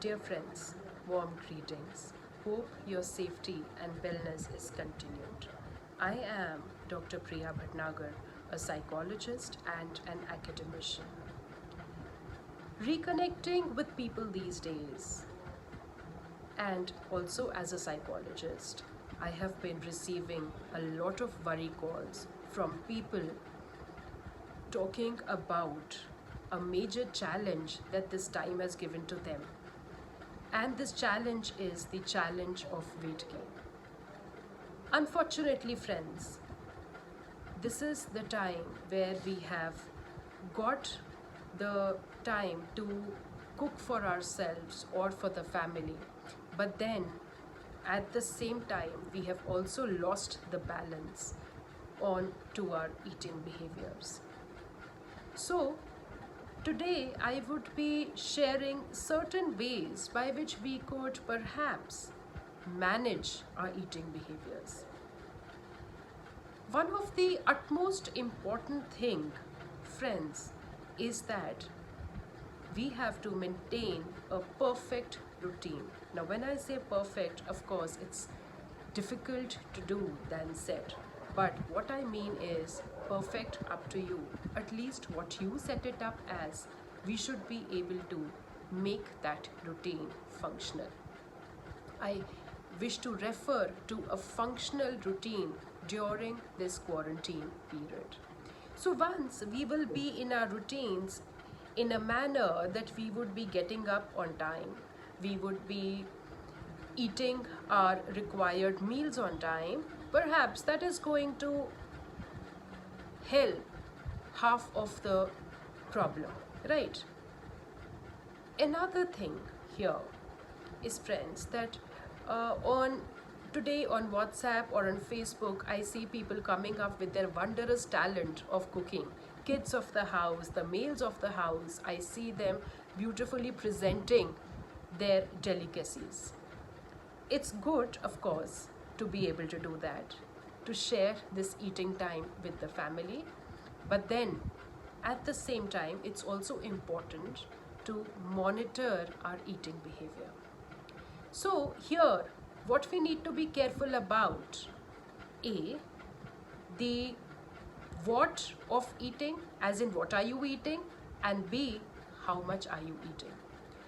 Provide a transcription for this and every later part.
Dear friends, warm greetings. Hope your safety and wellness is continued. I am Dr. Priya Bhatnagar, a psychologist and an academician. Reconnecting with people these days, and also as a psychologist, I have been receiving a lot of worry calls from people talking about a major challenge that this time has given to them. And this challenge is the challenge of weight gain. Unfortunately, friends, this is the time where we have got the time to cook for ourselves or for the family. But then, at the same time, we have also lost the balance on to our eating behaviors. So, today I would be sharing certain ways by which we could perhaps manage our eating behaviors. One of the utmost important thing, friends, is that we have to maintain a perfect routine. Now, when I say perfect, of course, it's difficult to do than said. But what I mean is perfect up to you. At least what you set it up as, we should be able to make that routine functional. I wish to refer to a functional routine during this quarantine period. So once we will be in our routines in a manner that we would be getting up on time, we would be eating our required meals on time, perhaps that is going to help half of the problem, right? Another thing here is, friends, that on today on WhatsApp or on Facebook, I see people coming up with their wondrous talent of cooking. Kids of the house, the males of the house, I see them beautifully presenting their delicacies. It's good, of course, to be able to do that, to share this eating time with the family. But then, at the same time, it's also important to monitor our eating behavior. So here, what we need to be careful about, A, the what of eating, as in what are you eating, and B, how much are you eating.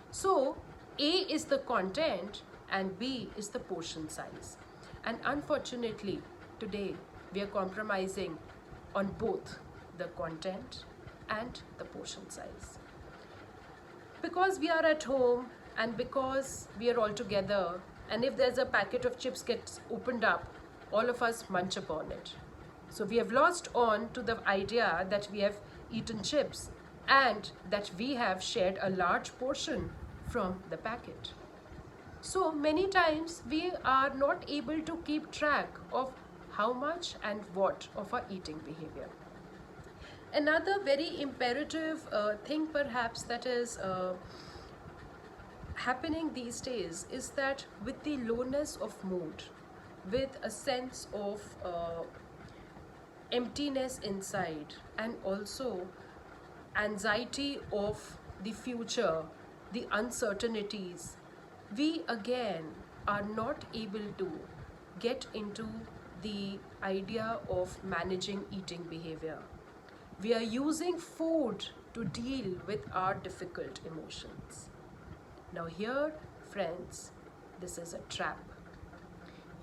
So A is the content and B is the portion size. And unfortunately, today we are compromising on both the content and the portion size. Because we are at home and because we are all together, and if there's a packet of chips gets opened up, all of us munch upon it. So we have lost on to the idea that we have eaten chips and that we have shared a large portion from the packet. So many times we are not able to keep track of how much and what of our eating behavior. Another very imperative thing perhaps that is happening these days is that with the lowness of mood, with a sense of emptiness inside, and also anxiety of the future, the uncertainties, we again are not able to get into the idea of managing eating behavior. We are using food to deal with our difficult emotions. Now here, friends, this is a trap.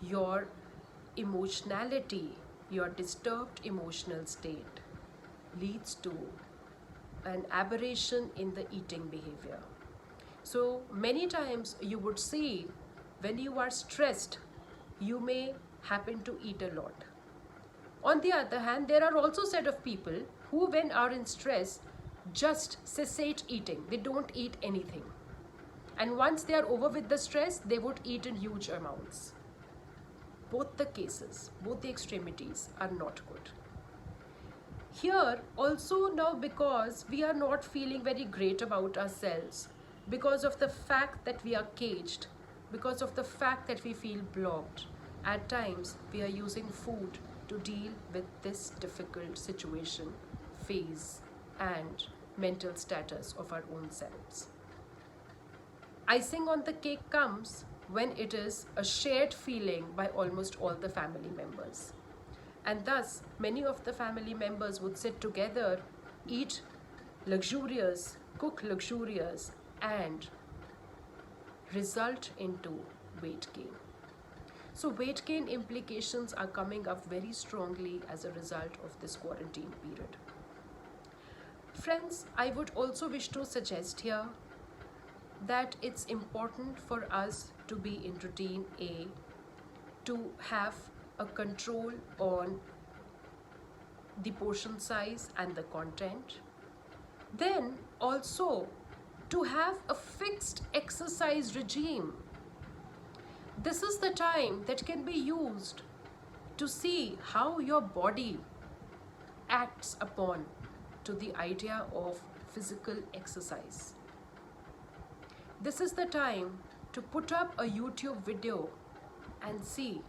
Your emotionality, your disturbed emotional state leads to an aberration in the eating behavior. So many times you would see when you are stressed, you may happen to eat a lot. On the other hand, there are also set of people who, when are in stress, just cessate eating. They don't eat anything. And once they are over with the stress, they would eat in huge amounts. Both the cases, both the extremities are not good. Here also now, because we are not feeling very great about ourselves, because of the fact that we are caged, because of the fact that we feel blocked, at times we are using food to deal with this difficult situation, phase, and mental status of our own selves. Icing on the cake comes when it is a shared feeling by almost all the family members. And thus, many of the family members would sit together, eat luxurious, cook luxurious, and result into weight gain. So weight gain implications are coming up very strongly as a result of this quarantine period. Friends, I would also wish to suggest here that it's important for us to be in routine A, to have a control on the portion size and the content. Then also to have a fixed exercise regime. This is the time that can be used to see how your body acts upon to the idea of physical exercise. This is the time to put up a YouTube video and see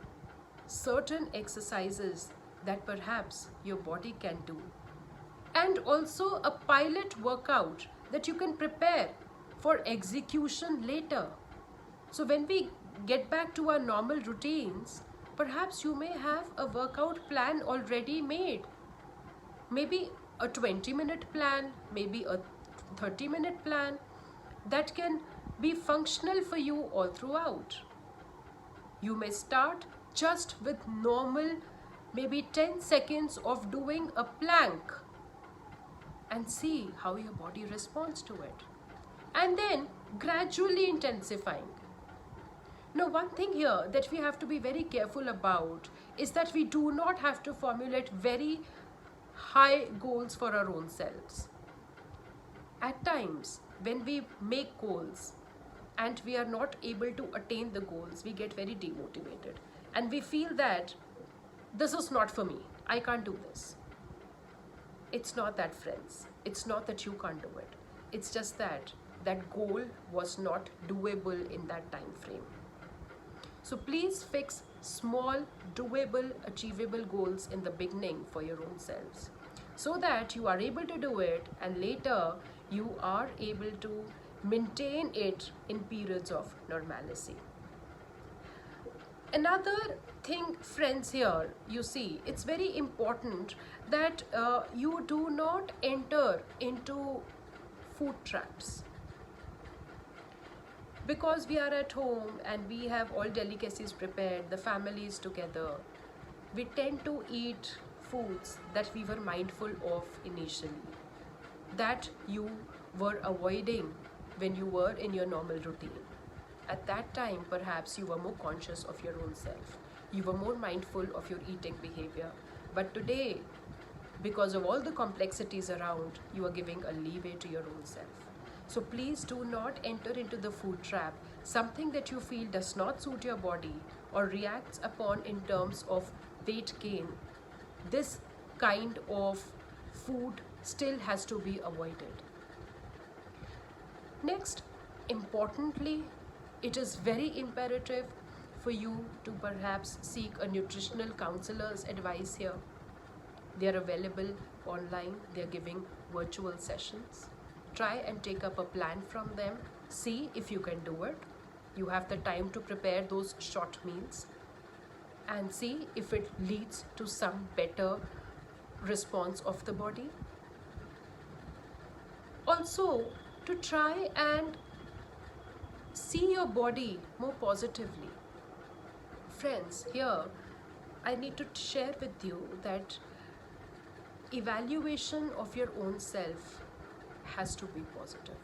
certain exercises that perhaps your body can do. And also a pilot workout that you can prepare for execution later. So when we get back to our normal routines, perhaps you may have a workout plan already made. Maybe a 20-minute plan, maybe a 30-minute plan that can be functional for you all throughout. You may start just with normal, maybe 10 seconds of doing a plank and see how your body responds to it. And then gradually intensifying. Now, one thing here that we have to be very careful about is that we do not have to formulate very high goals for our own selves. At times, when we make goals and we are not able to attain the goals, we get very demotivated. And we feel that this is not for me. I can't do this. It's not that, friends. It's not that you can't do it. It's just that that goal was not doable in that time frame. So please fix small, doable, achievable goals in the beginning for your own selves so that you are able to do it and later you are able to maintain it in periods of normalcy. Another thing, friends, here, you see, it's very important that you do not enter into food traps. Because we are at home and we have all delicacies prepared, the family is together, we tend to eat foods that we were mindful of initially, that you were avoiding when you were in your normal routine. At that time, perhaps you were more conscious of your own self. You were more mindful of your eating behavior. But today, because of all the complexities around, you are giving a leeway to your own self. So please do not enter into the food trap, something that you feel does not suit your body or reacts upon in terms of weight gain. This kind of food still has to be avoided. Next, importantly, it is very imperative for you to perhaps seek a nutritional counselor's advice here. They are available online. They are giving virtual sessions. Try and take up a plan from them. See if you can do it. You have the time to prepare those short meals and see if it leads to some better response of the body. Also, to try and see your body more positively. Friends, here I need to share with you that evaluation of your own self has to be positive.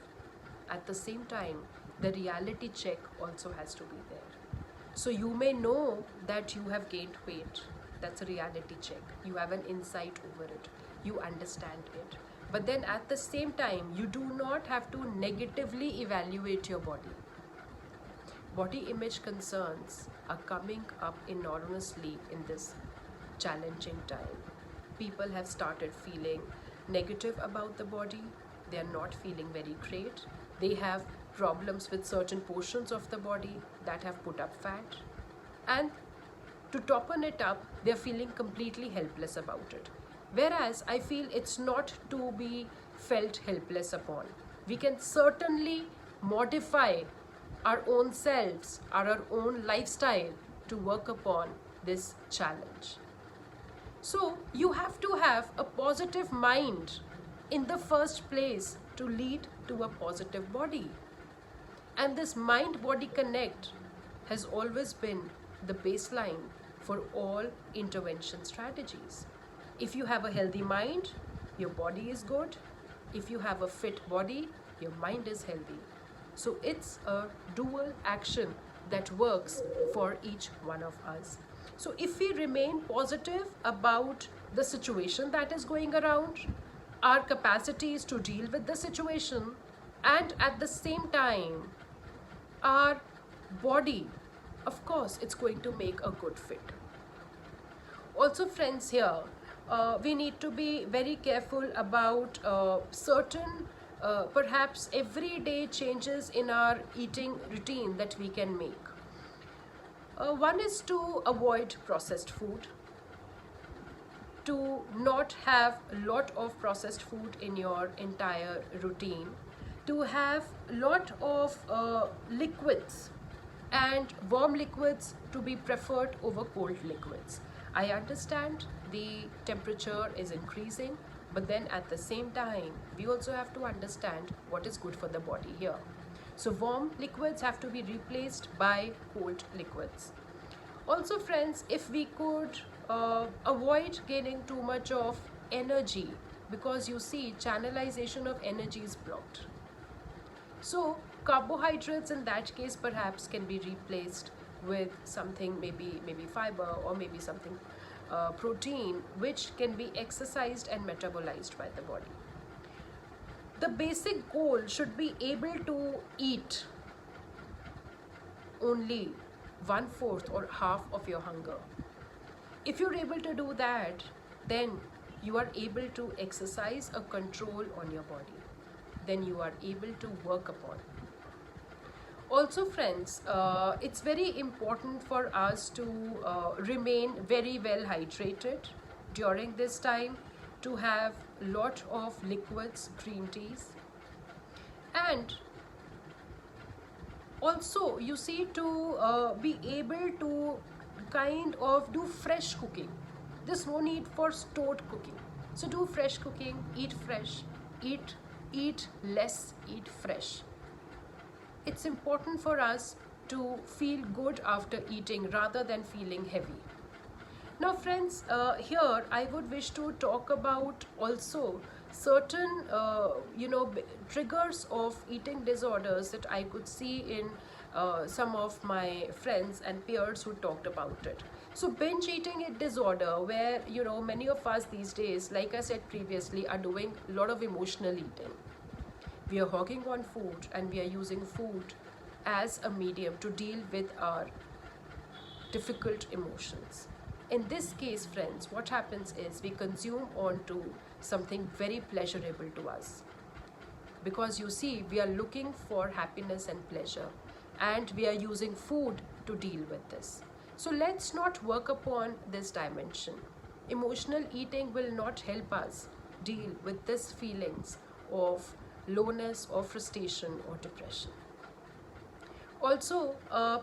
At the same time, the reality check also has to be there. So you may know that you have gained weight. That's a reality check. You have an insight over it. You understand it. But then at the same time, you do not have to negatively evaluate your body. Body image concerns are coming up enormously in this challenging time. People have started feeling negative about the body. They are not feeling very great. They have problems with certain portions of the body that have put up fat. And to toppen it up, they are feeling completely helpless about it. Whereas I feel it's not to be felt helpless upon. We can certainly modify our own selves, our own lifestyle to work upon this challenge. So you have to have a positive mind in the first place to lead to a positive body. And this mind body connect has always been the baseline for all intervention strategies. If you have a healthy mind, your body is good. If you have a fit body, your mind is healthy. So it's a dual action that works for each one of us. So if we remain positive about the situation that is going around, our capacities to deal with the situation, and at the same time, our body, of course, it's going to make a good fit. Also, friends, here we need to be very careful about certain perhaps everyday changes in our eating routine that we can make. One is to avoid processed food, to not have a lot of processed food in your entire routine, to have a lot of liquids and warm liquids to be preferred over cold liquids. I understand the temperature is increasing, but then at the same time, we also have to understand what is good for the body here. So warm liquids have to be replaced by cold liquids. Also, friends, if we could avoid gaining too much of energy, because you see channelization of energy is blocked. So carbohydrates in that case perhaps can be replaced with something, maybe fiber, or maybe something protein, which can be exercised and metabolized by the body. The basic goal should be able to eat only 1/4 or half of your hunger. If you're able to do that, then you are able to exercise a control on your body. Then you are able to work upon. Also, friends, it's very important for us to remain very well hydrated during this time, to have a lot of liquids, green teas, and also you see to be able to kind of do fresh cooking. There's no need for stored cooking. So do fresh cooking, eat fresh, eat less, eat fresh. It's important for us to feel good after eating rather than feeling heavy. Now, friends, here I would wish to talk about also certain triggers of eating disorders that I could see in some of my friends and peers who talked about it. So binge eating disorder, where many of us these days, like I said previously, are doing a lot of emotional eating. We are hogging on food, and we are using food as a medium to deal with our difficult emotions. In this case, friends, what happens is we consume onto something very pleasurable to us. Because you see, we are looking for happiness and pleasure, and we are using food to deal with this. So let's not work upon this dimension. Emotional eating will not help us deal with these feelings of lowness or frustration or depression. Also,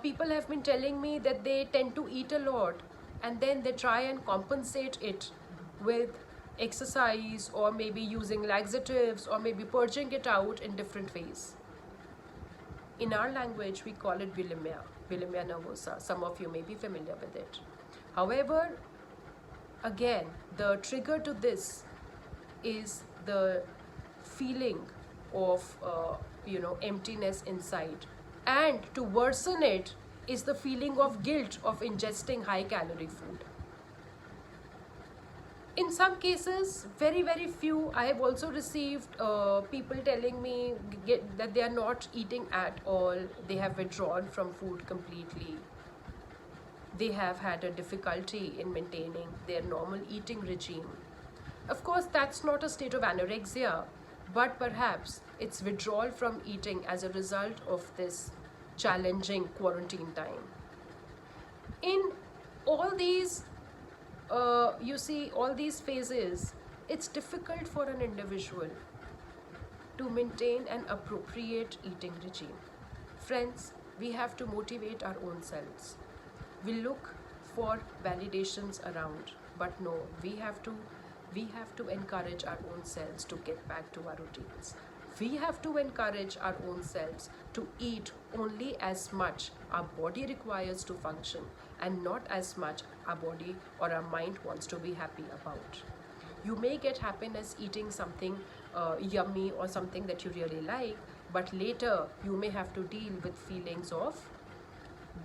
people have been telling me that they tend to eat a lot, and then they try and compensate it with exercise, or maybe using laxatives, or maybe purging it out in different ways. In our language, we call it bulimia nervosa. Some of you may be familiar with it. However, again, the trigger to this is the feeling of emptiness inside, and to worsen it is the feeling of guilt of ingesting high calorie food. In some cases, very few, I have also received people telling me that they are not eating at all. They have withdrawn from food completely. They have had a difficulty in maintaining their normal eating regime. Of course, that's not a state of anorexia, but perhaps it's withdrawal from eating as a result of this challenging quarantine time. In all these all these phases, it's difficult for an individual to maintain an appropriate eating regime. Friends, We have to motivate our own selves. We look for validations around, but no, we have to encourage our own selves to get back to our routines. We have to encourage our own selves to eat only as much our body requires to function, and not as much our body or our mind wants to be happy about. You may get happiness eating something yummy or something that you really like, but later you may have to deal with feelings of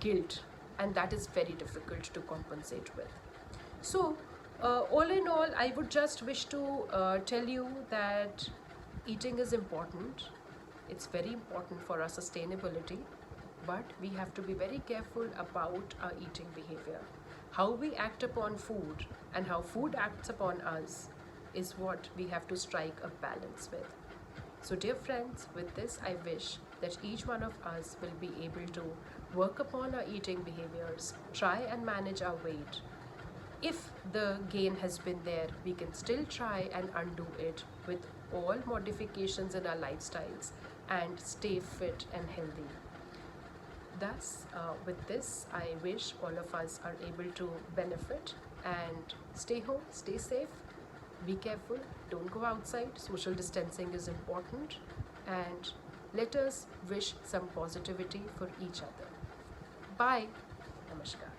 guilt, and that is very difficult to compensate with. So, all in all, I would just wish to tell you that eating is important. It's very important for our sustainability, but we have to be very careful about our eating behavior. How we act upon food and how food acts upon us is what we have to strike a balance with. So, dear friends, with this, I wish that each one of us will be able to work upon our eating behaviors, try and manage our weight. If the gain has been there, we can still try and undo it with all modifications in our lifestyles and stay fit and healthy. Thus, with this, I wish all of us are able to benefit and stay home, stay safe, be careful, don't go outside. Social distancing is important, and let us wish some positivity for each other. Bye. Namaskar.